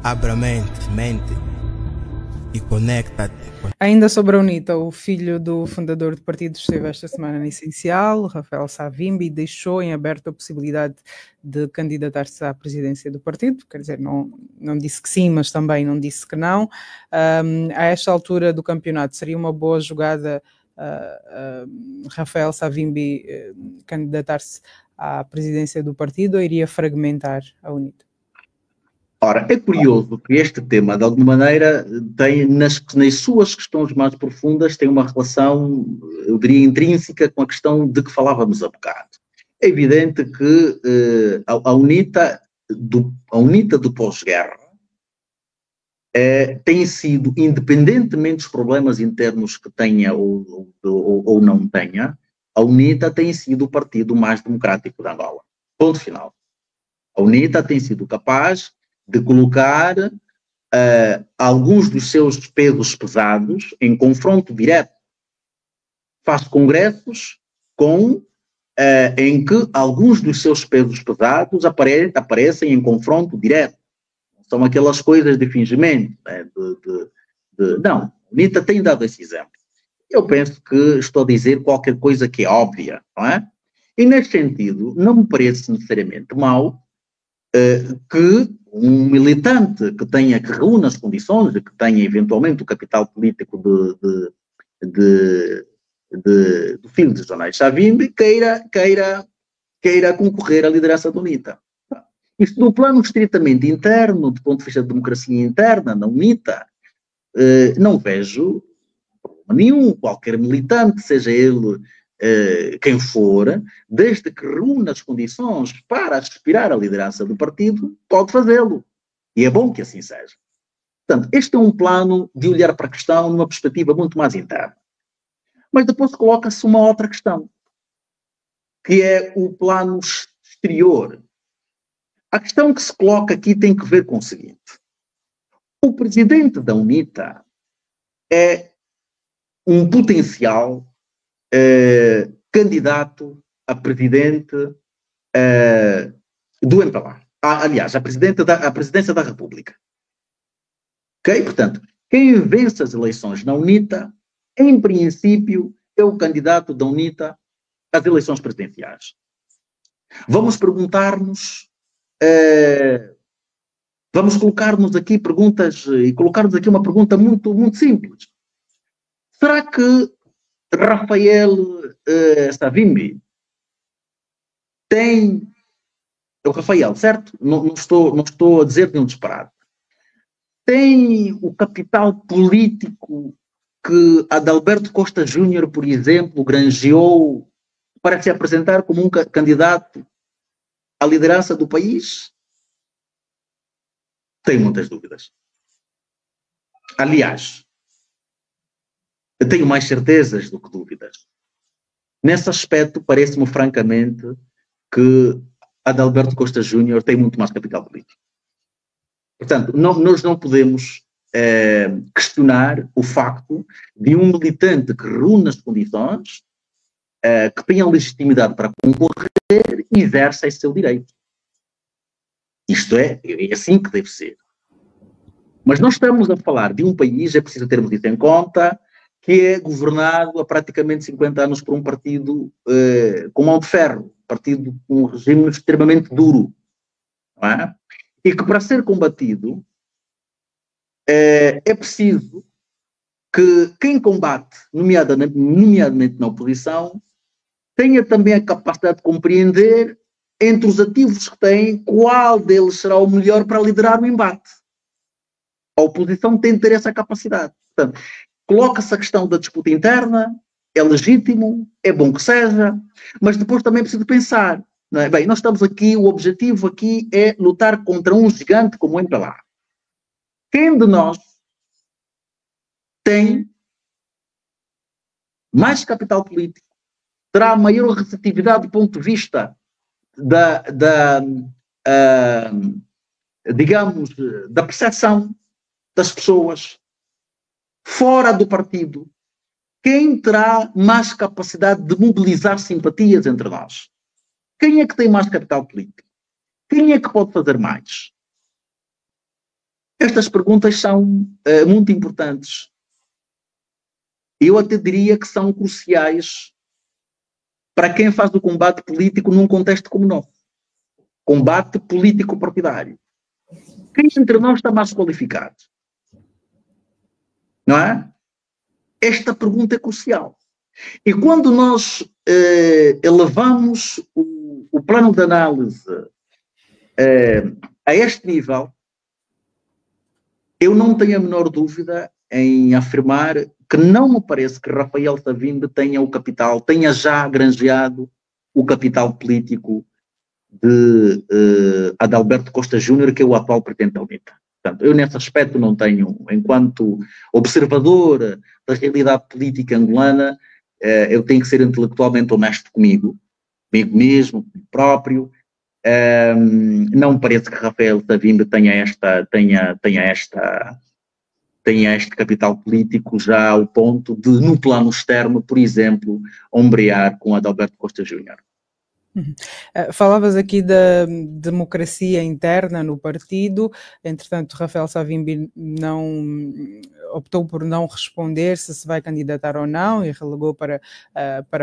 Abra a mente e conecta-te. Ainda sobre a UNITA, o filho do fundador do partido esteve esta semana no Essencial. Rafael Savimbi deixou em aberto a possibilidade de candidatar-se à presidência do partido, quer dizer, não disse que sim, mas também não disse que não. A esta altura do campeonato, seria uma boa jogada Rafael Savimbi candidatar-se à presidência do partido ou iria fragmentar a UNITA? Ora, é curioso que este tema, de alguma maneira, tem, nas suas questões mais profundas, tem uma relação, eu diria, intrínseca com a questão de que falávamos há bocado. É evidente que a UNITA do pós-guerra tem sido, independentemente dos problemas internos que tenha ou não tenha, a UNITA tem sido o partido mais democrático da Angola. Ponto final. A UNITA tem sido capaz de colocar alguns dos seus pesos pesados em confronto direto. Faz congressos em que alguns dos seus pesos pesados aparecem em confronto direto. São aquelas coisas de fingimento. Né? Não, a UNITA tem dado esse exemplo. Eu penso que estou a dizer qualquer coisa que é óbvia, não é? E neste sentido, não me parece necessariamente mau que um militante que reúna as condições e que tenha eventualmente o capital político do filho de João Savimbi queira concorrer à liderança da UNITA. Isto no plano estritamente interno, do ponto de vista da democracia interna, na UNITA, não vejo problema nenhum. Qualquer militante, seja ele quem for, desde que reúna as condições para aspirar à liderança do partido, pode fazê-lo. E é bom que assim seja. Portanto, este é um plano de olhar para a questão numa perspectiva muito mais interna. Mas depois coloca-se uma outra questão, que é o plano exterior. A questão que se coloca aqui tem que ver com o seguinte. O presidente da UNITA é um potencial candidato a presidente do MPLA. Aliás, a presidência da República. Ok? Portanto, quem vence as eleições na UNITA, em princípio, é o candidato da UNITA às eleições presidenciais. Vamos perguntar-nos, vamos colocar-nos aqui perguntas, e colocar-nos aqui uma pergunta muito, muito simples. Será que Rafael Savimbi tem... É o Rafael, certo? Não estou a dizer nenhum disparate. Tem o capital político que Adalberto Costa Júnior, por exemplo, granjeou para se apresentar como um candidato à liderança do país? Tenho muitas dúvidas. Aliás, eu tenho mais certezas do que dúvidas. Nesse aspecto, parece-me francamente que Adalberto Costa Júnior tem muito mais capital político. Portanto, nós não podemos questionar o facto de um militante que reúne as condições, que tenha legitimidade para concorrer e exerça esse seu direito. Isto é assim que deve ser. Mas nós estamos a falar de um país, é preciso termos isso em conta, que é governado há praticamente 50 anos por um partido com mão de ferro, partido com um regime extremamente duro, não é? E que para ser combatido é preciso que quem combate, nomeadamente na oposição, tenha também a capacidade de compreender entre os ativos que tem, qual deles será o melhor para liderar o embate. A oposição tem de ter essa capacidade. Portanto, coloca-se a questão da disputa interna, é legítimo, é bom que seja, mas depois também é preciso pensar. Não é? Bem, nós estamos aqui, o objetivo aqui é lutar contra um gigante como o MPLA. Quem de nós tem mais capital político, terá maior receptividade do ponto de vista digamos, da percepção das pessoas fora do partido? Quem terá mais capacidade de mobilizar simpatias entre nós? Quem é que tem mais capital político? Quem é que pode fazer mais? Estas perguntas são muito importantes. Eu até diria que são cruciais para quem faz o combate político num contexto como o nosso. Combate político partidário. Quem entre nós está mais qualificado? Não é? Esta pergunta é crucial. E quando nós elevamos o plano de análise a este nível, eu não tenho a menor dúvida em afirmar que não me parece que Rafael Savimbi tenha já granjeado o capital político de Adalberto Costa Júnior, que é o atual presidente da UNITA. Portanto, eu nesse aspecto não tenho, enquanto observador da realidade política angolana, eu tenho que ser intelectualmente honesto comigo mesmo, comigo próprio. Não me parece que Rafael Savimbi tenha este capital político já ao ponto de, no plano externo, por exemplo, ombrear com Adalberto Costa Júnior. Falavas aqui da democracia interna no partido, entretanto Rafael Savimbi optou por não responder se vai candidatar ou não e relegou para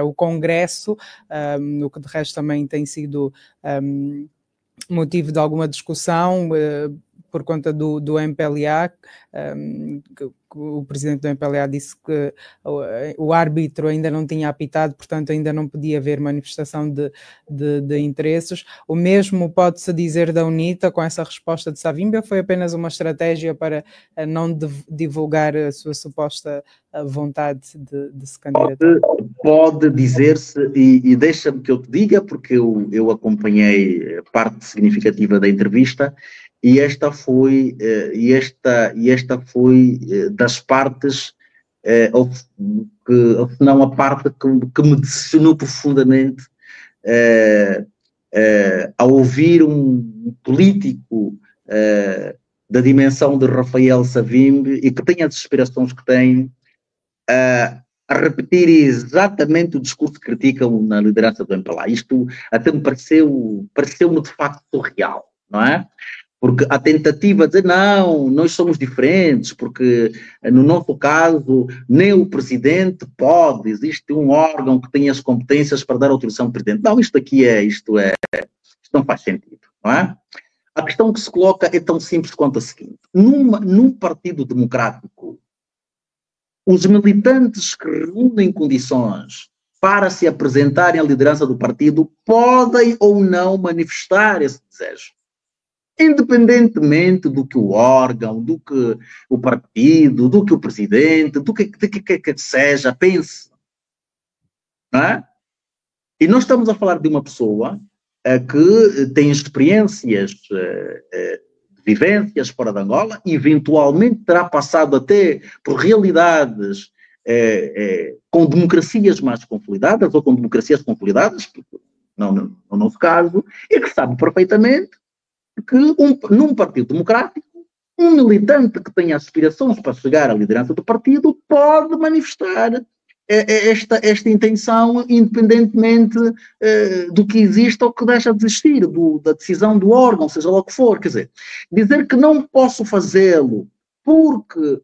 o Congresso, o que de resto também tem sido motivo de alguma discussão por conta do MPLA, o presidente do MPLA disse que o árbitro ainda não tinha apitado, portanto ainda não podia haver manifestação de interesses. O mesmo pode-se dizer da UNITA com essa resposta de Savimbi, ou foi apenas uma estratégia para não divulgar a sua suposta vontade de se candidatar? Pode dizer-se, e deixa-me que eu te diga, porque eu acompanhei parte significativa da entrevista, e esta foi das partes, ou se não a parte que me decepcionou profundamente ao ouvir um político da dimensão de Rafael Savimbi e que tem as aspirações que tem, a repetir exatamente o discurso que criticam na liderança do MPLA. Isto até me pareceu-me de facto surreal, não é? Porque a tentativa de dizer, não, nós somos diferentes, porque no nosso caso nem o presidente pode, existe um órgão que tem as competências para dar autorização ao presidente. Não, isto não faz sentido, não é? A questão que se coloca é tão simples quanto a seguinte: num partido democrático, os militantes que reúnem condições para se apresentarem à liderança do partido podem ou não manifestar esse desejo, independentemente do que o órgão, do que o partido, do que o presidente, do que seja, pense. Não é? E nós estamos a falar de uma pessoa que tem experiências, vivências fora de Angola, eventualmente terá passado até por realidades com democracias mais consolidadas, ou com democracias consolidadas, não no nosso caso, e que sabe perfeitamente que num partido democrático, um militante que tenha aspirações para chegar à liderança do partido pode manifestar esta intenção, independentemente do que existe ou que deixa de existir, da decisão do órgão, seja lá o que for. Quer dizer, dizer que não posso fazê-lo porque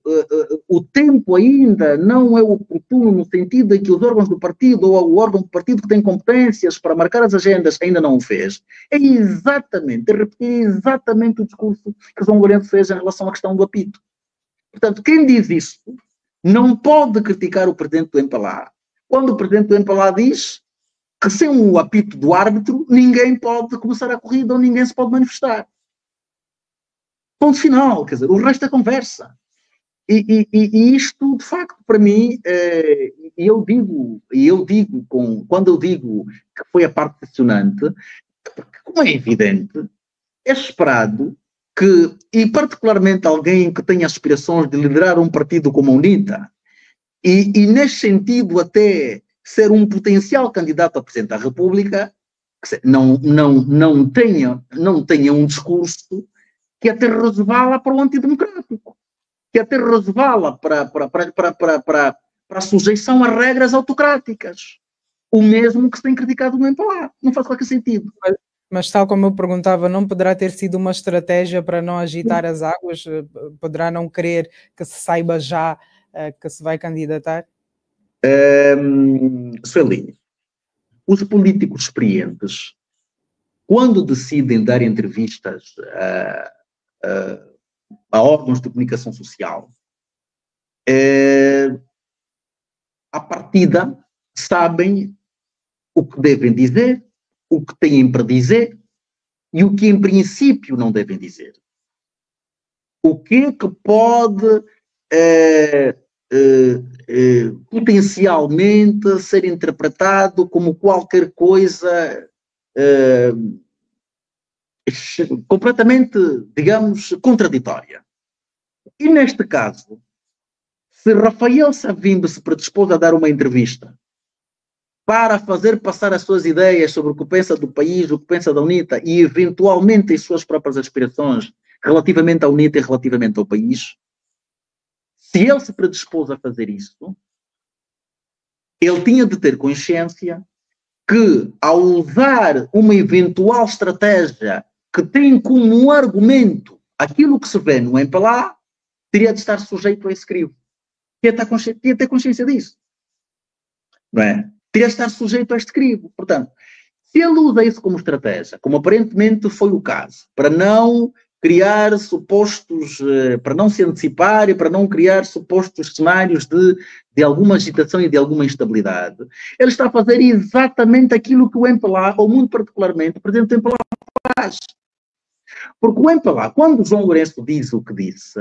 o tempo ainda não é oportuno, no sentido em que os órgãos do partido ou o órgão do partido que tem competências para marcar as agendas ainda não o fez, é repetir exatamente o discurso que João Lourenço fez em relação à questão do apito. Portanto, quem diz isso não pode criticar o presidente do MPLA, quando o presidente do MPLA diz que sem o apito do árbitro ninguém pode começar a corrida ou ninguém se pode manifestar. Ponto final, quer dizer, o resto é conversa. E isto, de facto, para mim, quando eu digo que foi a parte decepcionante, porque, como é evidente, é esperado que, e particularmente alguém que tenha aspirações de liderar um partido como a UNITA, e nesse sentido até ser um potencial candidato a Presidente da República, não tenha um discurso que até resvala para o antidemocrático, que até resvala para a sujeição a regras autocráticas. O mesmo que se tem criticado no MPLA. Não faz qualquer sentido. Mas tal como eu perguntava, não poderá ter sido uma estratégia para não agitar as águas? Poderá não querer que se saiba já que se vai candidatar? Sueli, os políticos experientes, quando decidem dar entrevistas a órgãos de comunicação social, à partida sabem o que devem dizer, o que têm para dizer e o que em princípio não devem dizer. O que é que pode potencialmente ser interpretado como qualquer coisa completamente, digamos, contraditória. E neste caso, se Rafael Savimbi se predispôs a dar uma entrevista para fazer passar as suas ideias sobre o que pensa do país, o que pensa da UNITA e eventualmente as suas próprias aspirações relativamente à UNITA e relativamente ao país, se ele se predispôs a fazer isso, ele tinha de ter consciência que, ao usar uma eventual estratégia que tem como argumento aquilo que se vê no MPLA, teria de estar sujeito a esse crime. Tinha de ter consciência disso. Não é? Teria de estar sujeito a este crime. Portanto, se ele usa isso como estratégia, como aparentemente foi o caso, para não criar supostos, para não se antecipar e para não criar supostos cenários de alguma agitação e de alguma instabilidade, ele está a fazer exatamente aquilo que o MPLA, ou muito particularmente o presidente do MPLA faz. Porque o MPLA, quando o João Lourenço diz o que disse,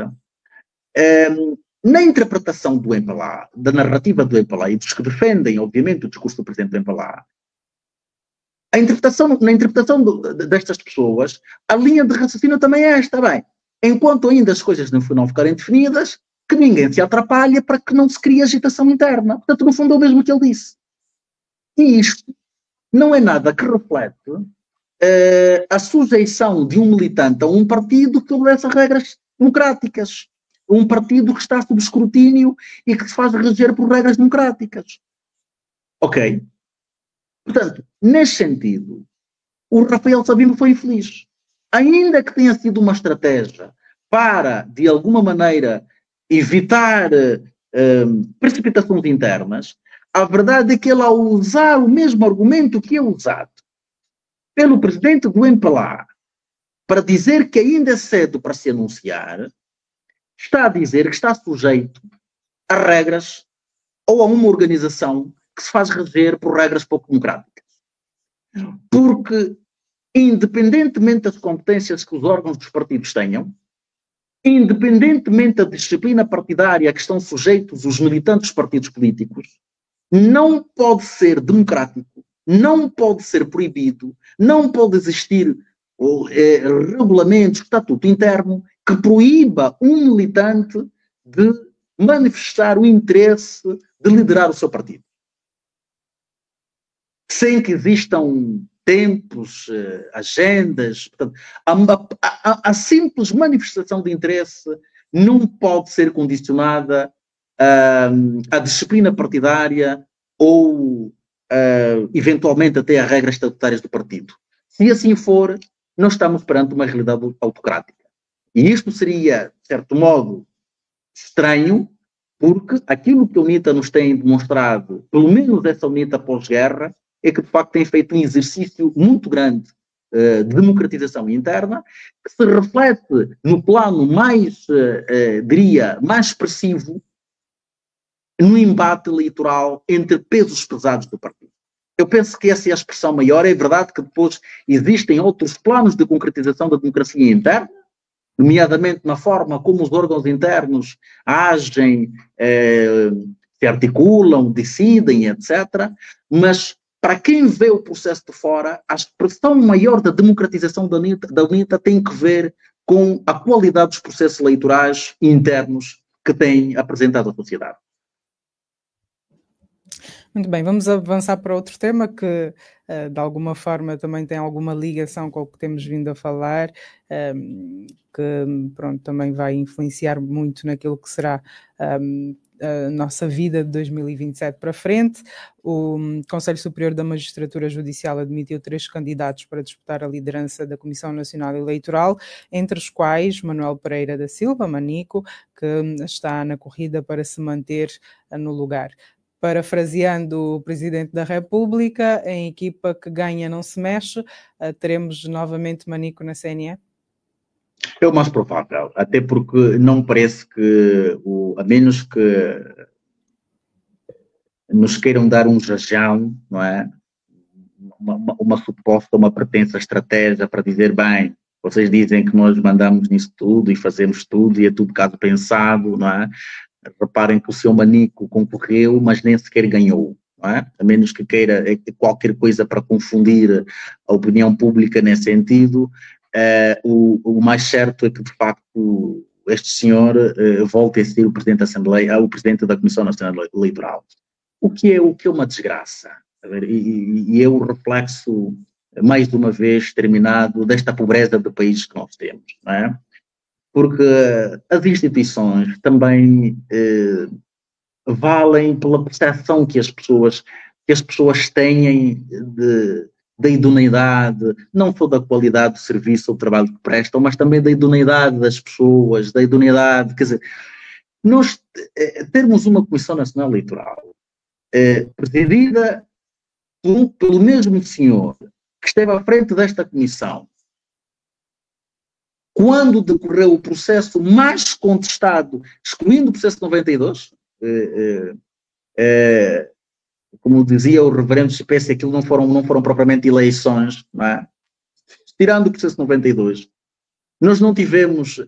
na interpretação do MPLA, da narrativa do MPLA e dos que defendem, obviamente, o discurso do presidente do MPLA, na interpretação destas pessoas, a linha de raciocínio também é esta, bem, enquanto ainda as coisas não ficarem definidas, que ninguém se atrapalhe para que não se crie agitação interna. Portanto, no fundo é o mesmo que ele disse. E isto não é nada que reflete a sujeição de um militante a um partido que obedece a regras democráticas. Um partido que está sob escrutínio e que se faz reger por regras democráticas. Ok? Portanto, nesse sentido, o Rafael Savimbi foi infeliz. Ainda que tenha sido uma estratégia para, de alguma maneira, evitar precipitações internas, a verdade é que ele, ao usar o mesmo argumento que é usado pelo presidente do MPLA para dizer que ainda é cedo para se anunciar, está a dizer que está sujeito a regras ou a uma organização que se faz reger por regras pouco democráticas. Porque, independentemente das competências que os órgãos dos partidos tenham, independentemente da disciplina partidária a que estão sujeitos os militantes dos partidos políticos, não pode ser democrático, não pode ser proibido, não pode existir regulamentos, estatuto interno, que proíba um militante de manifestar o interesse de liderar o seu partido. Sem que existam tempos, agendas. Portanto, a simples manifestação de interesse não pode ser condicionada à disciplina partidária ou eventualmente até a regras estatutárias do partido. Se assim for, nós estamos perante uma realidade autocrática. E isto seria, de certo modo, estranho, porque aquilo que a UNITA nos tem demonstrado, pelo menos essa UNITA pós-guerra, é que de facto tem feito um exercício muito grande de democratização interna, que se reflete no plano mais, diria, mais expressivo no embate eleitoral entre pesos pesados do partido. Eu penso que essa é a expressão maior. É verdade que depois existem outros planos de concretização da democracia interna, nomeadamente na forma como os órgãos internos agem, se articulam, decidem, etc. Mas, para quem vê o processo de fora, a expressão maior da democratização da UNITA tem que ver com a qualidade dos processos eleitorais internos que tem apresentado à sociedade. Muito bem, vamos avançar para outro tema que de alguma forma também tem alguma ligação com o que temos vindo a falar, que pronto, também vai influenciar muito naquilo que será a nossa vida de 2027 para frente. O Conselho Superior da Magistratura Judicial admitiu 3 candidatos para disputar a liderança da Comissão Nacional Eleitoral, entre os quais Manuel Pereira da Silva, Manico, que está na corrida para se manter no lugar. Parafraseando o Presidente da República, em equipa que ganha não se mexe, teremos novamente Manico na CNE? É o mais provável, até porque não parece que, a menos que nos queiram dar um jajão, não é? Uma suposta, uma pretensa estratégia para dizer, bem, vocês dizem que nós mandamos nisso tudo e fazemos tudo e é tudo caso pensado, não é? Reparem que o seu Manico concorreu, mas nem sequer ganhou, não é? A menos que queira qualquer coisa para confundir a opinião pública nesse sentido. O mais certo é que, de facto, este senhor volte a ser o Presidente da Assembleia, o Presidente da Comissão Nacional Eleitoral. O que é uma desgraça. E é o reflexo, mais de uma vez, terminado desta pobreza de país que nós temos, não é? Porque as instituições também valem pela percepção que as pessoas têm da idoneidade, não só da qualidade do serviço ou do trabalho que prestam, mas também da idoneidade das pessoas, da idoneidade, quer dizer, nós termos uma Comissão Nacional Eleitoral presidida pelo mesmo senhor que esteve à frente desta comissão, quando decorreu o processo mais contestado, excluindo o processo 92, como dizia o reverendo Espécie, aquilo não foram propriamente eleições, não é? Tirando o processo 92, nós não tivemos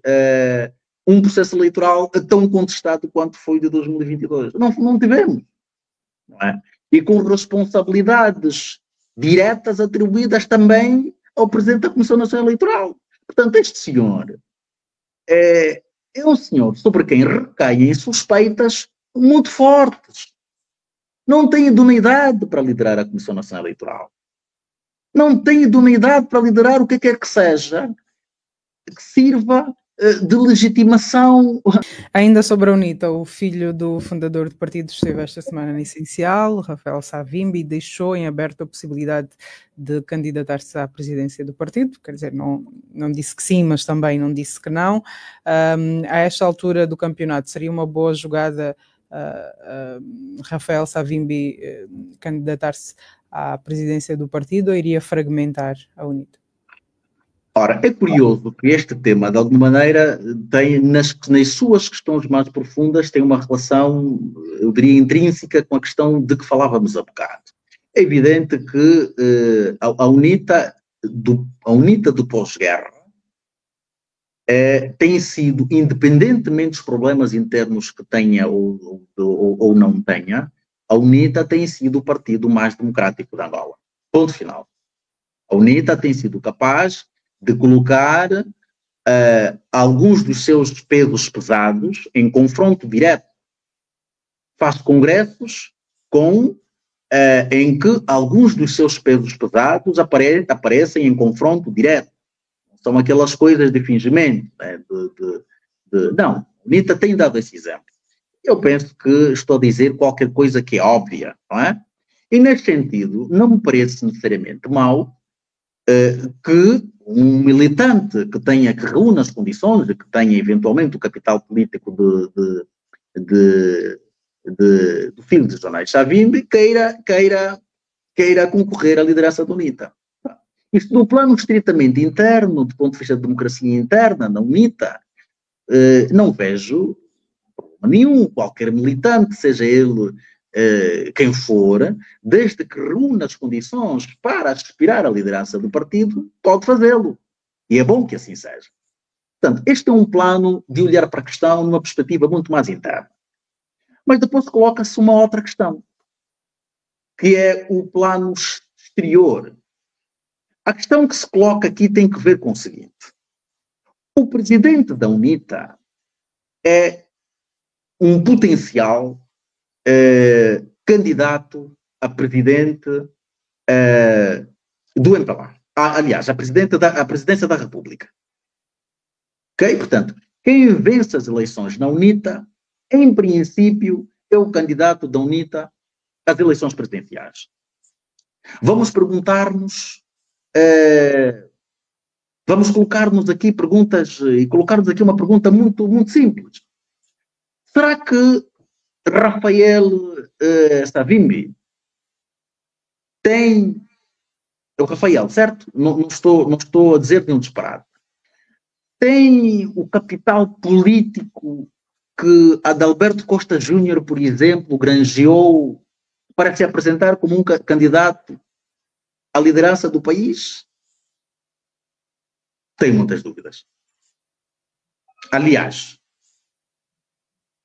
um processo eleitoral tão contestado quanto foi de 2022. Não tivemos, não é? E com responsabilidades diretas atribuídas também ao Presidente da Comissão Nacional Eleitoral. Portanto, este senhor é um senhor sobre quem recaem suspeitas muito fortes. Não tem idoneidade para liderar a Comissão Nacional Eleitoral. Não tem idoneidade para liderar o que quer que seja que sirva de legitimação. Ainda sobre a UNITA, o filho do fundador do partido esteve esta semana no Essencial, Rafael Savimbi, deixou em aberto a possibilidade de candidatar-se à presidência do partido, quer dizer, não disse que sim, mas também não disse que não. A esta altura do campeonato, seria uma boa jogada Rafael Savimbi candidatar-se à presidência do partido ou iria fragmentar a UNITA? Ora, é curioso que este tema, de alguma maneira, tem, nas suas questões mais profundas, tem uma relação, eu diria, intrínseca com a questão de que falávamos há bocado. É evidente que a UNITA do pós-guerra tem sido, independentemente dos problemas internos que tenha ou não tenha, a UNITA tem sido o partido mais democrático de Angola. Ponto final. A UNITA tem sido capaz de colocar alguns dos seus pesos pesados em confronto direto. Faz congressos em que alguns dos seus pesos pesados aparecem em confronto direto. São aquelas coisas de fingimento. Né? Não, a UNITA tem dado esse exemplo. Eu penso que estou a dizer qualquer coisa que é óbvia, não é? E neste sentido, não me parece necessariamente mau que um militante que reúna as condições e que tenha eventualmente o capital político do filho de João Savimbi queira concorrer à liderança da UNITA. Isto no plano estritamente interno, do ponto de vista da democracia interna, na UNITA, não vejo problema nenhum. Qualquer militante, seja ele quem for, desde que reúna as condições para aspirar à liderança do partido, pode fazê-lo. E é bom que assim seja. Portanto, este é um plano de olhar para a questão numa perspectiva muito mais interna. Mas depois coloca-se uma outra questão, que é o plano exterior. A questão que se coloca aqui tem que ver com o seguinte. O presidente da UNITA é um potencial candidato a presidente do MPLA. Aliás, a presidência da República. Ok? Portanto, quem vence as eleições na UNITA em princípio, é o candidato da UNITA às eleições presidenciais. Vamos perguntar-nos, vamos colocar-nos aqui perguntas, e colocar-nos aqui uma pergunta muito, muito simples. Será que Rafael Savimbi tem... É o Rafael, certo? Não estou a dizer nenhum disparate. Tem o capital político que Adalberto Costa Júnior, por exemplo, granjeou para se apresentar como um candidato à liderança do país? Tenho muitas dúvidas. Aliás,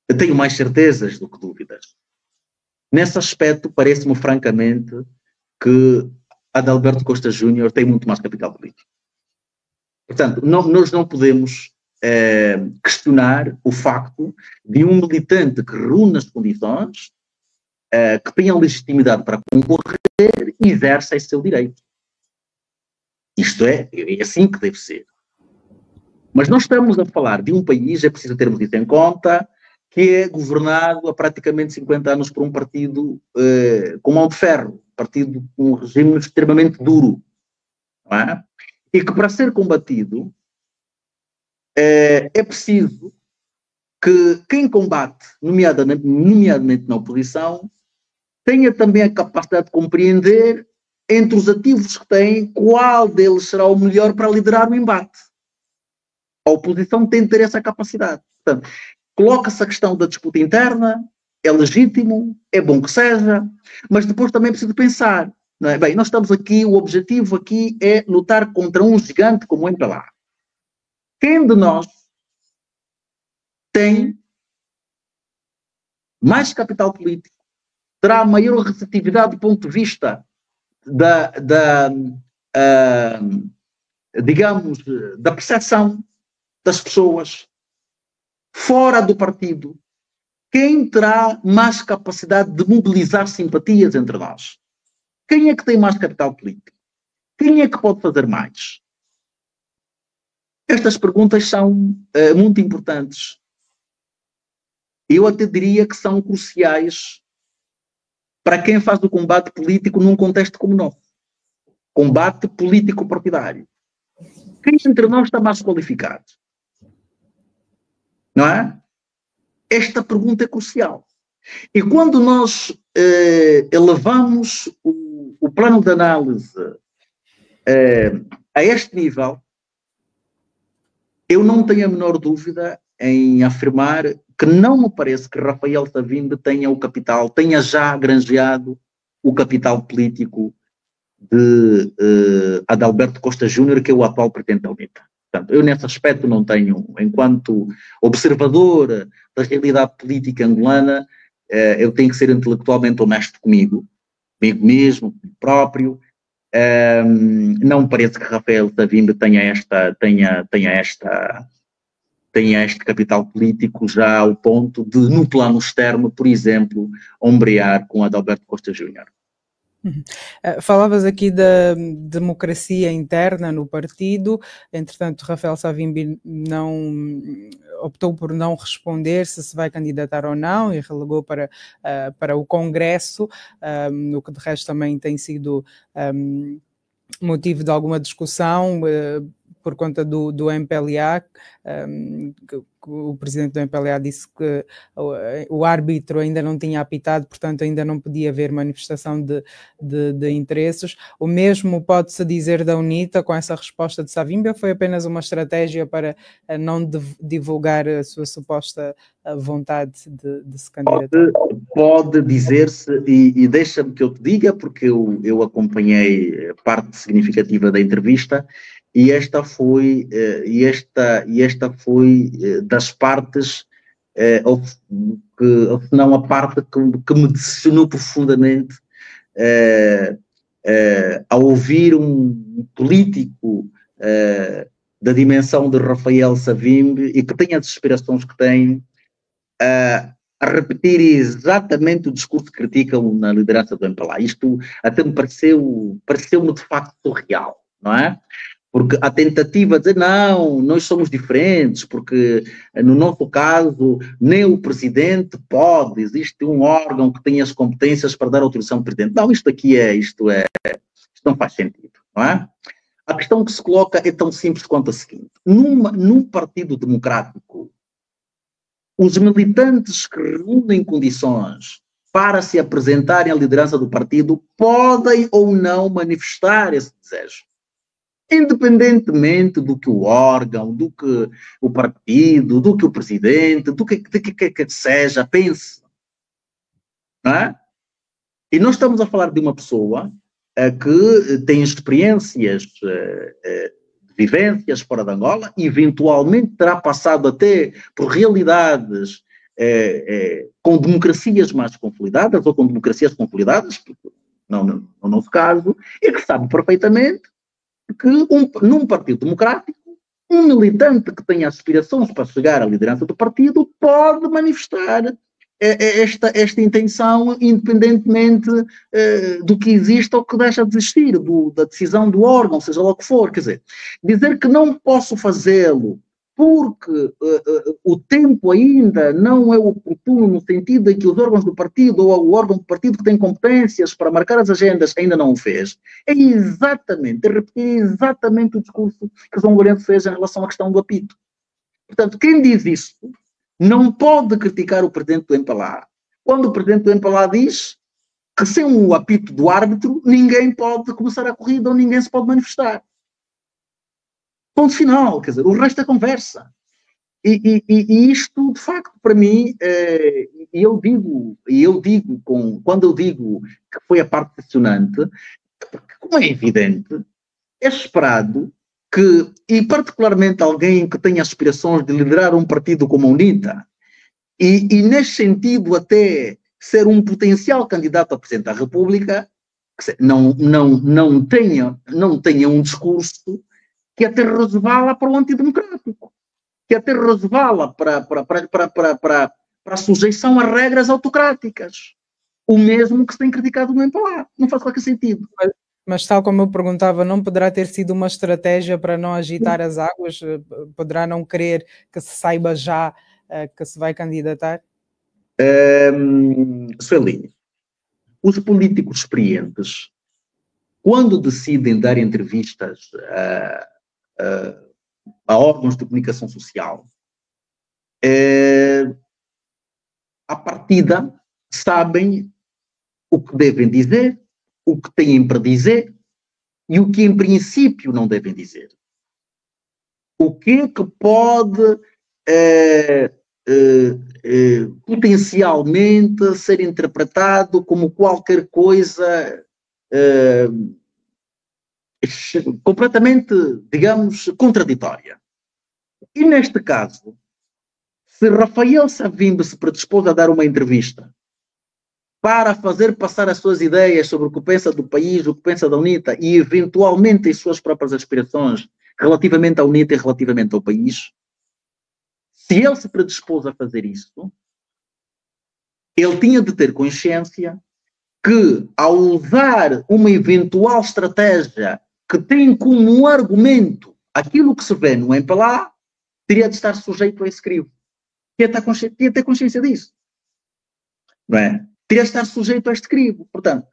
eu tenho mais certezas do que dúvidas. Nesse aspecto, parece-me francamente que Adalberto Costa Júnior tem muito mais capital político. Portanto, nós não podemos questionar o facto de um militante que reúne as condições, que tenha legitimidade para concorrer e exerça esse seu direito. Isto é assim que deve ser. Mas nós estamos a falar de um país, é preciso termos isso em conta, que é governado há praticamente 50 anos por um partido com mão de ferro, partido com um regime extremamente duro, não é? E que para ser combatido é preciso que quem combate, nomeadamente na oposição, tenha também a capacidade de compreender entre os ativos que tem, qual deles será o melhor para liderar o embate. A oposição tem de ter essa capacidade. Portanto, coloca-se a questão da disputa interna, é legítimo, é bom que seja, mas depois também é preciso pensar, não é? Bem, nós estamos aqui, o objetivo aqui é lutar contra um gigante como o MPLA. Quem de nós tem mais capital político, terá maior receptividade do ponto de vista digamos, da percepção das pessoas fora do partido? Quem terá mais capacidade de mobilizar simpatias entre nós? Quem é que tem mais capital político? Quem é que pode fazer mais? Estas perguntas são muito importantes. Eu até diria que são cruciais para quem faz o combate político num contexto como o nosso. Combate político partidário. Quem entre nós está mais qualificado? Não é? Esta pergunta é crucial. E quando nós elevamos o plano de análise a este nível, eu não tenho a menor dúvida em afirmar que não me parece que Rafael Savimbi tenha já granjeado o capital político de Adalberto Costa Júnior, que é o atual presidente da UNITA. Portanto, eu nesse aspecto não tenho, enquanto observador da realidade política angolana, eu tenho que ser intelectualmente honesto comigo mesmo, comigo próprio. Não me parece que Rafael Savimbi tenha este capital político já ao ponto de, no plano externo, por exemplo, ombrear com Adalberto Costa Júnior. Falavas aqui da democracia interna no partido, entretanto Rafael Savimbi optou por não responder se vai candidatar ou não e relegou para o Congresso, o que de resto também tem sido motivo de alguma discussão por conta do MPLA, o presidente do MPLA disse que o árbitro ainda não tinha apitado, portanto ainda não podia haver manifestação de interesses. O mesmo pode-se dizer da UNITA com essa resposta de Savimbi, ou foi apenas uma estratégia para não divulgar a sua suposta vontade de se candidatar? Pode dizer-se, e deixa-me que eu te diga, porque eu acompanhei parte significativa da entrevista, e esta foi das partes, ou se não a parte que me decepcionou profundamente ao ouvir um político da dimensão de Rafael Savimbi e que tem as aspirações que tem, a repetir exatamente o discurso que criticam na liderança do MPLA. Isto até me pareceu-me de facto surreal, não é? Porque a tentativa de dizer, não, nós somos diferentes, porque no nosso caso, nem o presidente pode, existe um órgão que tem as competências para dar autorização ao presidente. Não, isto não faz sentido, não é? A questão que se coloca é tão simples quanto a seguinte. Num partido democrático, os militantes que reúnem condições para se apresentarem à liderança do partido podem ou não manifestar esse desejo. Independentemente do que o órgão, do que o partido, do que o presidente, do que seja, pense. Não é? E nós estamos a falar de uma pessoa que tem experiências de vivências fora de Angola, eventualmente terá passado até por realidades com democracias mais consolidadas ou com democracias consolidadas, não no nosso caso, e que sabe perfeitamente que num partido democrático, um militante que tenha aspirações para chegar à liderança do partido pode manifestar esta intenção, independentemente do que existe ou que deixa de existir, da decisão do órgão, seja lá o que for. Quer dizer, dizer que não posso fazê-lo porque o tempo ainda não é oportuno, no sentido em que os órgãos do partido ou o órgão do partido que tem competências para marcar as agendas ainda não o fez, é repetir exatamente o discurso que João Lourenço fez em relação à questão do apito. Portanto, quem diz isso não pode criticar o presidente do MPLA, quando o presidente do MPLA diz que sem o apito do árbitro ninguém pode começar a corrida ou ninguém se pode manifestar. Ponto final, quer dizer, o resto é conversa. E isto, de facto, para mim, quando eu digo que foi a parte decepcionante, porque, como é evidente, é esperado que, e particularmente alguém que tenha aspirações de liderar um partido como a UNITA, e nesse sentido até ser um potencial candidato a Presidente da República, não tenha um discurso que até resvala para o antidemocrático, que até resvala para a sujeição a regras autocráticas. O mesmo que se tem criticado no MPLA. Não faz qualquer sentido. Mas tal como eu perguntava, não poderá ter sido uma estratégia para não agitar as águas? Poderá não querer que se saiba já que se vai candidatar? Sueli, os políticos experientes, quando decidem dar entrevistas a órgãos de comunicação social, à partida sabem o que devem dizer, o que têm para dizer e o que em princípio não devem dizer. O que é que pode potencialmente ser interpretado como qualquer coisa completamente, digamos, contraditória. E neste caso, se Rafael Savimbi se predispôs a dar uma entrevista para fazer passar as suas ideias sobre o que pensa do país, o que pensa da UNITA e eventualmente as suas próprias aspirações relativamente à UNITA e relativamente ao país, se ele se predispôs a fazer isso, ele tinha de ter consciência que, ao usar uma eventual estratégia que tem como argumento aquilo que se vê no MPLA, teria de estar sujeito a esse crime. Teria de ter consciência disso. Não é? Teria de estar sujeito a este crime. Portanto,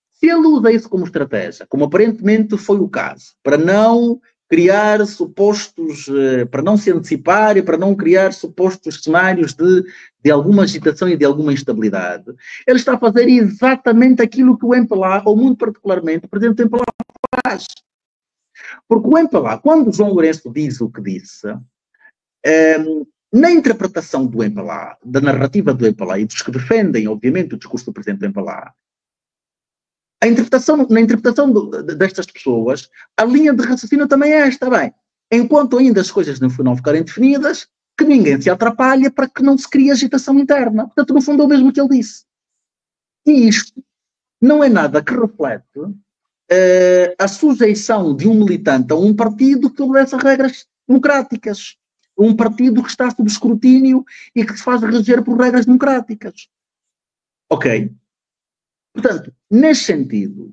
se ele usa isso como estratégia, como aparentemente foi o caso, para não criar supostos, para não se antecipar e para não criar supostos cenários de alguma agitação e de alguma instabilidade, ele está a fazer exatamente aquilo que o MPLA, ou muito particularmente o presidente do MPLA faz. Porque o MPLA, quando o João Lourenço diz o que disse, na interpretação do MPLA, da narrativa do MPLA e dos que defendem, obviamente, o discurso do presidente do MPLA, na interpretação destas pessoas, a linha de raciocínio também é esta, bem, enquanto ainda as coisas não ficarem definidas, que ninguém se atrapalhe para que não se crie agitação interna. Portanto, no fundo é o mesmo que ele disse. E isto não é nada que reflete a sujeição de um militante a um partido que obedece a regras democráticas. Um partido que está sob escrutínio e que se faz reger por regras democráticas. Ok? Portanto, nesse sentido,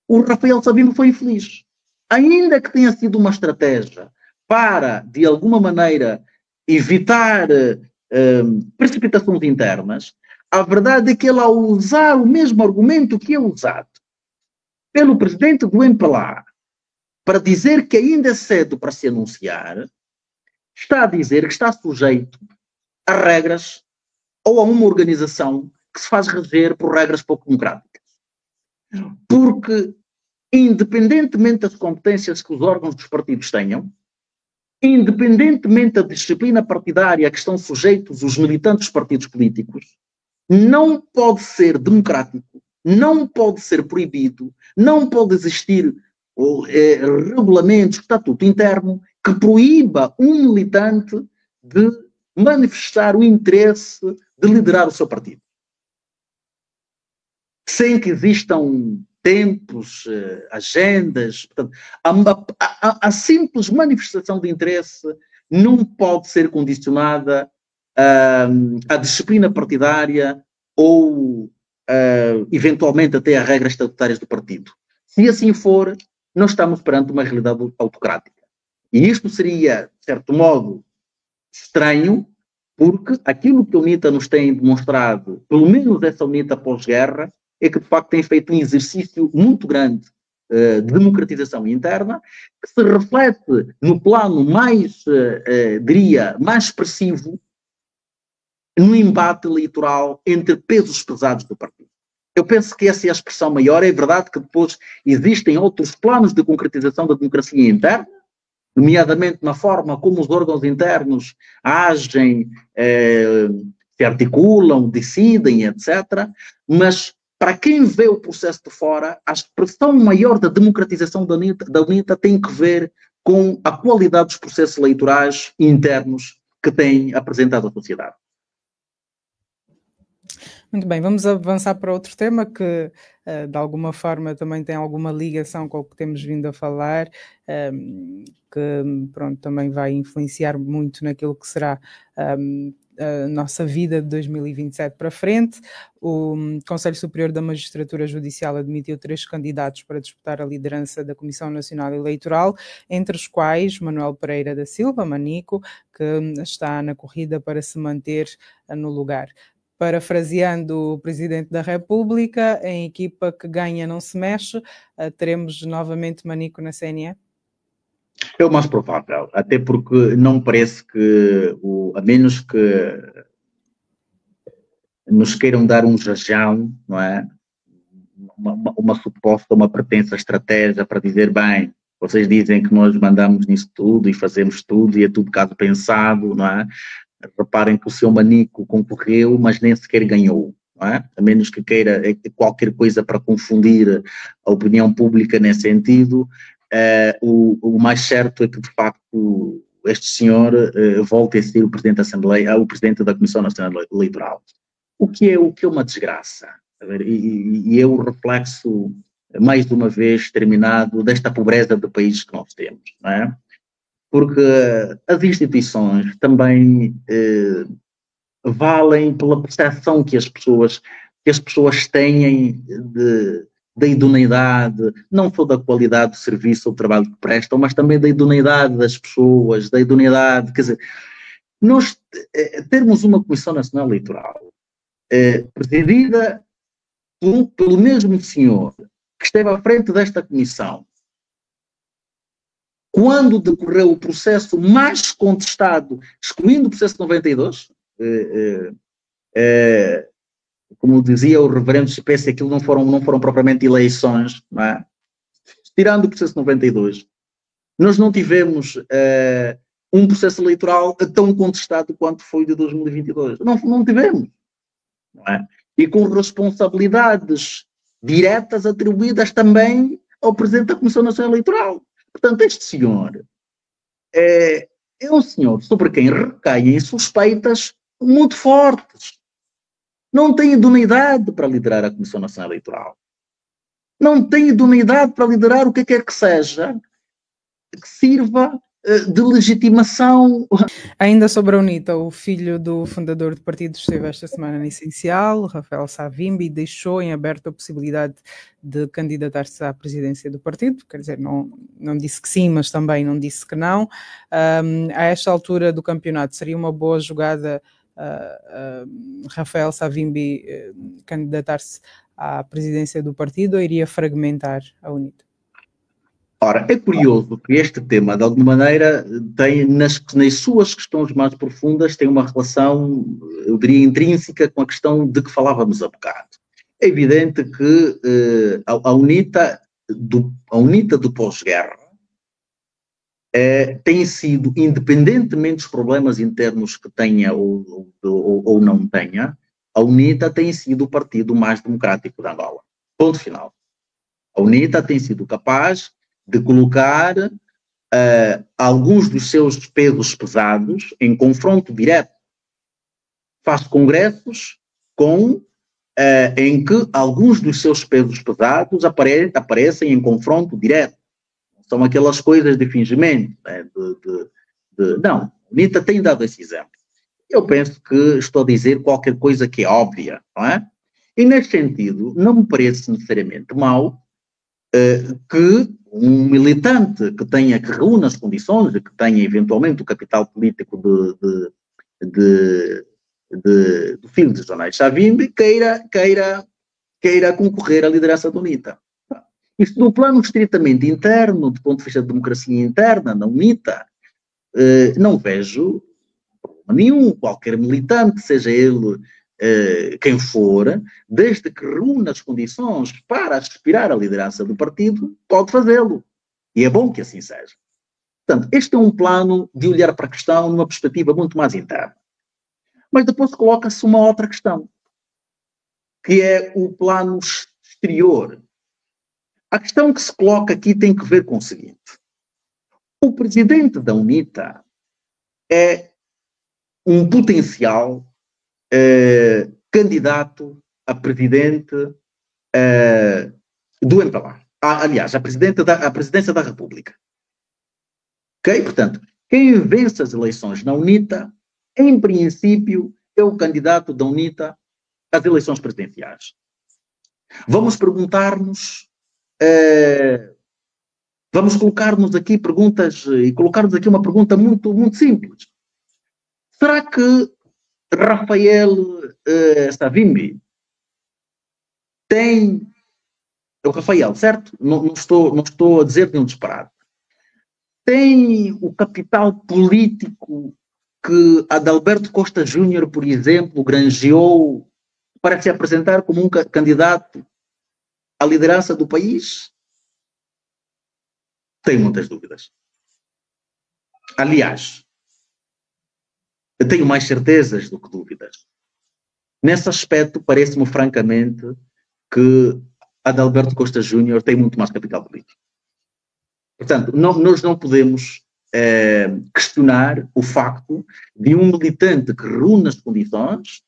o Rafael Savimbi foi infeliz. ainda que tenha sido uma estratégia para, de alguma maneira, evitar precipitações internas, a verdade é que ele, ao usar o mesmo argumento que é usado pelo presidente do MPLA para dizer que ainda é cedo para se anunciar, está a dizer que está sujeito a regras ou a uma organização que se faz reger por regras pouco democráticas. Porque, independentemente das competências que os órgãos dos partidos tenham, independentemente da disciplina partidária a que estão sujeitos os militantes dos partidos políticos, não pode ser democrático, não pode ser proibido, não pode existir regulamentos, estatuto interno, que proíba um militante de manifestar o interesse de liderar o seu partido. Sem que existam tempos, agendas. Portanto, a simples manifestação de interesse não pode ser condicionada à disciplina partidária ou, eventualmente, até a regras estatutárias do partido. Se assim for, nós estamos perante uma realidade autocrática. E isto seria, de certo modo, estranho, porque aquilo que a UNITA nos tem demonstrado, pelo menos essa UNITA pós-guerra, é que de facto tem feito um exercício muito grande de democratização interna, que se reflete no plano mais, diria, mais expressivo no embate eleitoral entre pesos pesados do partido. Eu penso que essa é a expressão maior. É verdade que depois existem outros planos de concretização da democracia interna, nomeadamente na forma como os órgãos internos agem, se articulam, decidem, etc. Mas, para quem vê o processo de fora, a expressão maior da democratização da UNITA tem que ver com a qualidade dos processos eleitorais internos que tem apresentado à sociedade. Muito bem, vamos avançar para outro tema que, de alguma forma, também tem alguma ligação com o que temos vindo a falar, que, pronto, também vai influenciar muito naquilo que será a nossa vida de 2027 para frente. O Conselho Superior da Magistratura Judicial admitiu 3 candidatos para disputar a liderança da Comissão Nacional Eleitoral, entre os quais Manuel Pereira da Silva, Manico, que está na corrida para se manter no lugar. Parafraseando o Presidente da República, em equipa que ganha não se mexe, teremos novamente Manico na CNE? É o mais provável, até porque não parece que, a menos que nos queiram dar um jajão, não é? Uma suposta, uma pretensa estratégia para dizer, bem, vocês dizem que nós mandamos nisso tudo e fazemos tudo e é tudo caso pensado, não é? Reparem que o seu Manico concorreu, mas nem sequer ganhou, não é? A menos que queira qualquer coisa para confundir a opinião pública nesse sentido. O mais certo é que, de facto, este senhor volte a ser o Presidente da Assembleia, o Presidente da Comissão Nacional Eleitoral. O que é uma desgraça. E é o reflexo, mais de uma vez, terminado desta pobreza de país que nós temos, não é? Porque as instituições também valem pela percepção que as pessoas têm da idoneidade, não só da qualidade do serviço ou do trabalho que prestam, mas também da idoneidade das pessoas, da idoneidade, quer dizer, nós termos uma Comissão Nacional Eleitoral presidida pelo mesmo senhor que esteve à frente desta comissão, quando decorreu o processo mais contestado, excluindo o processo de 92, como dizia o reverendo Espécie, aquilo não foram propriamente eleições, não é? Tirando o processo de 92, nós não tivemos um processo eleitoral tão contestado quanto foi de 2022. Não tivemos, não é? E com responsabilidades diretas atribuídas também ao Presidente da Comissão Nacional Eleitoral. Portanto, este senhor é um senhor sobre quem recaem suspeitas muito fortes. Não tem idoneidade para liderar a Comissão Nacional Eleitoral. Não tem idoneidade para liderar o que quer que seja que sirva de legitimação. Ainda sobre a UNITA, o filho do fundador do partido esteve esta semana no Essencial, Rafael Savimbi, deixou em aberto a possibilidade de candidatar-se à presidência do partido, quer dizer, não disse que sim, mas também não disse que não. A esta altura do campeonato, seria uma boa jogada Rafael Savimbi candidatar-se à presidência do partido ou iria fragmentar a UNITA? Ora, é curioso que este tema, de alguma maneira, tem, nas suas questões mais profundas, tem uma relação, eu diria, intrínseca com a questão de que falávamos há bocado. É evidente que a UNITA do pós-guerra tem sido, independentemente dos problemas internos que tenha ou não tenha, a UNITA tem sido o partido mais democrático de Angola. Ponto final. A UNITA tem sido capaz de colocar alguns dos seus pesos pesados em confronto direto. Faz congressos em que alguns dos seus pesos pesados aparecem em confronto direto. São aquelas coisas de fingimento. Né? Não, a UNITA tem dado esse exemplo. Eu penso que estou a dizer qualquer coisa que é óbvia, não é? E nesse sentido, não me parece necessariamente mau que um militante que reúna as condições e que tenha eventualmente o capital político do filho de João Savimbi queira concorrer à liderança da UNITA. Isto no plano estritamente interno, do ponto de vista da democracia interna, na UNITA, não vejo problema nenhum. Qualquer militante, seja ele quem for, desde que reúna as condições para aspirar à liderança do partido, pode fazê-lo. E é bom que assim seja. Portanto, este é um plano de olhar para a questão numa perspectiva muito mais interna. Mas depois coloca-se uma outra questão, que é o plano exterior. A questão que se coloca aqui tem que ver com o seguinte. O presidente da UNITA é um potencial candidato a presidente do MPLA. Aliás, a presidência da República. Ok? Portanto, quem vence as eleições na UNITA, em princípio, é o candidato da UNITA às eleições presidenciais. Vamos perguntar-nos, vamos colocar-nos aqui perguntas, e colocar-nos aqui uma pergunta muito, muito simples. Será que Rafael Savimbi tem... É o Rafael, certo? Não estou a dizer nenhum disparate. Tem o capital político que Adalberto Costa Júnior, por exemplo, granjeou para se apresentar como um candidato à liderança do país? Tenho muitas dúvidas. Aliás, eu tenho mais certezas do que dúvidas. Nesse aspecto, parece-me francamente que Adalberto Costa Júnior tem muito mais capital político. Portanto, nós não podemos questionar o facto de um militante que reúne as condições,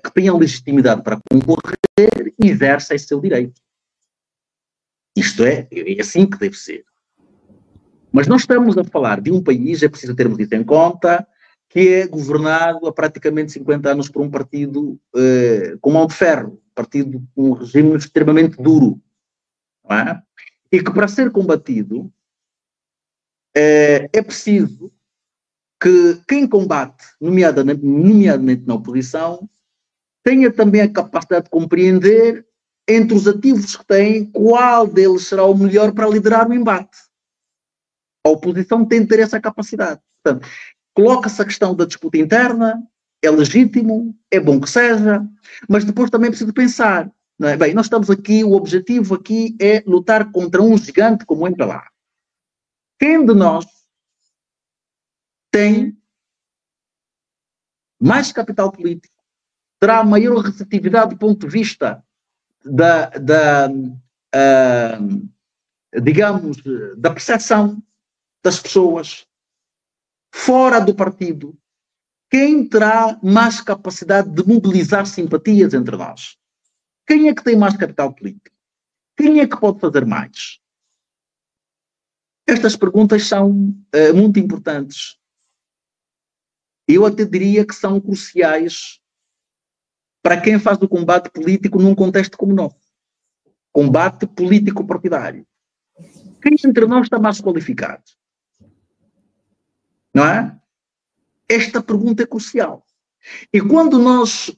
que tenha legitimidade para concorrer e exerça esse seu direito. Isto é assim que deve ser. Mas nós estamos a falar de um país, é preciso termos isso em conta, que é governado há praticamente 50 anos por um partido com mão de ferro, partido com um regime extremamente duro, não é? E que para ser combatido é preciso que quem combate, nomeadamente na oposição, tenha também a capacidade de compreender entre os ativos que tem, qual deles será o melhor para liderar o embate. A oposição tem de ter essa capacidade. Portanto, coloca-se a questão da disputa interna, é legítimo, é bom que seja, mas depois também é preciso pensar. Não é? Bem, nós estamos aqui, o objetivo aqui é lutar contra um gigante como o MPLA. Quem de nós tem mais capital político, terá maior receptividade do ponto de vista digamos, da percepção das pessoas fora do partido? Quem terá mais capacidade de mobilizar simpatias entre nós? Quem é que tem mais capital político? Quem é que pode fazer mais? Estas perguntas são muito importantes. Eu até diria que são cruciais para quem faz o combate político num contexto como o nosso. Combate político partidário. Quem entre nós está mais qualificado? Não é? Esta pergunta é crucial. E quando nós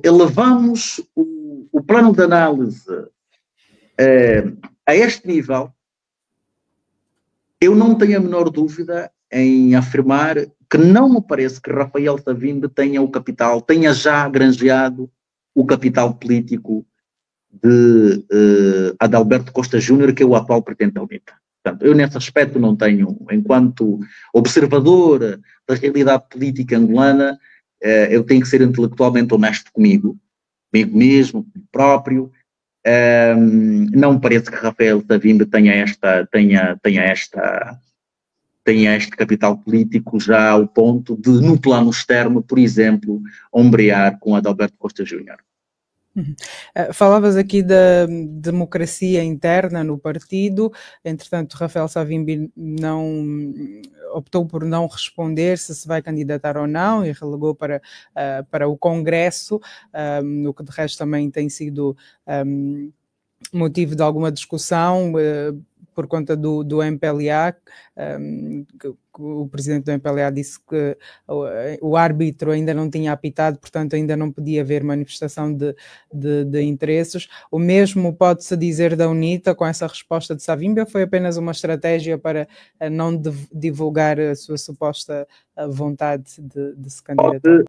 elevamos o plano de análise a este nível, eu não tenho a menor dúvida em afirmar que não me parece que Rafael Savimbi tenha já granjeado o capital político de Adalberto Costa Júnior, que é o atual presidente da UNITA. Portanto, eu nesse aspecto não tenho, enquanto observador da realidade política angolana, eu tenho que ser intelectualmente honesto comigo mesmo, comigo próprio. Não me parece que Rafael Savimbi tenha este capital político já ao ponto de, no plano externo, por exemplo, ombrear com Adalberto Costa Júnior. Falavas aqui da democracia interna no partido, entretanto Rafael Savimbi optou por não responder se vai candidatar ou não e relegou para o Congresso, o que de resto também tem sido motivo de alguma discussão por conta do MPLA, o presidente do MPLA disse que o árbitro ainda não tinha apitado, portanto ainda não podia haver manifestação de interesses. O mesmo pode-se dizer da UNITA com essa resposta de Savimbi, ou foi apenas uma estratégia para não divulgar a sua suposta vontade de se candidatar?